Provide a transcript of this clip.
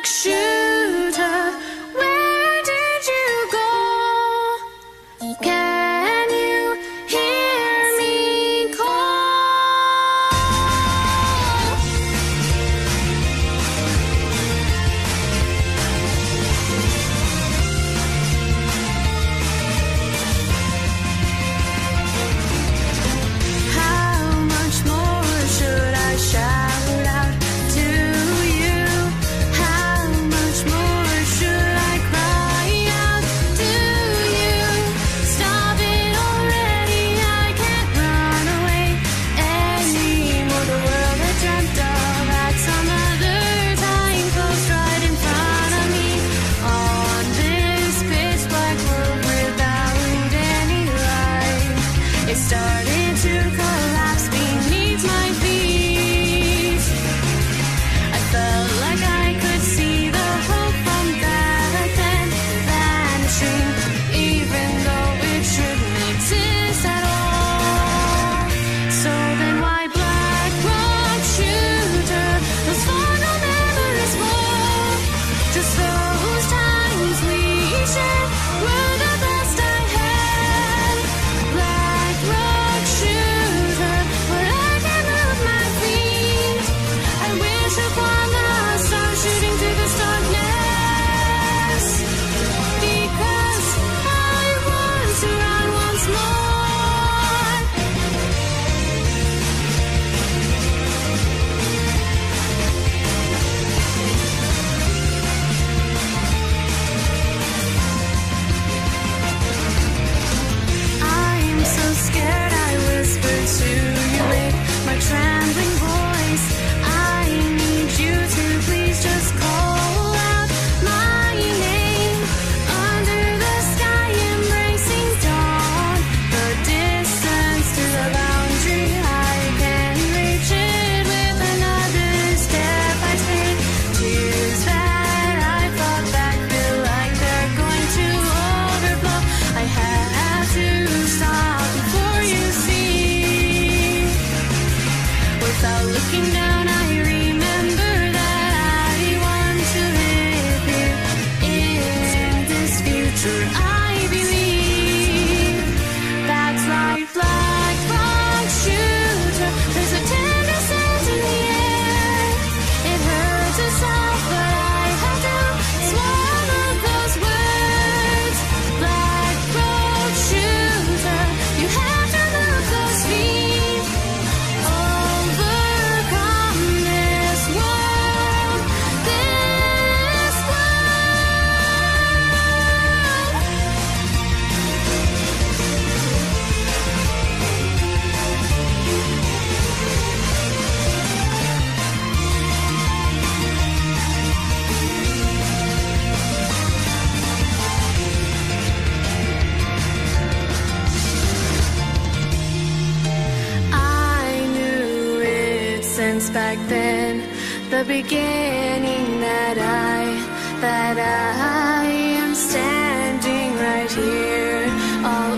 shooter, where did you go? Can you hear me call? How much more should I shout out to you? How much more should I cry out to you? Stop it already, I can't run away anymore. The world I dreamt of at some other time closed right in front of me. On this pitch black world without any light, it started to collapse beneath my feet. I felt like I could see the hope from back then vanishing, even though it shouldn't exist at all. So then why black rock shooter? Those final memories for just those times we shared were the best I had. Black rock shooter, where I can move my feet. I wish upon the stars shooting through this darkness, because I want to run once more. I'm so scared, I whispered to you with my trembling voice. I need you to please just call out my name. Under the sky embracing dawn, the distance to the boundary, I can reach it with another step I take. Tears that I fought back feel like they're going to overflow. I have to stop before you see. Without looking down, I remember that I want to live here in this future. I believe that's right, black rock shooter. There's a tender scent in the air. It hurts us all, but I have to swallow those words. Black rock shooter, you have to move those feet. Overcome this world, this I knew it since back then, the beginning, that I am standing right here all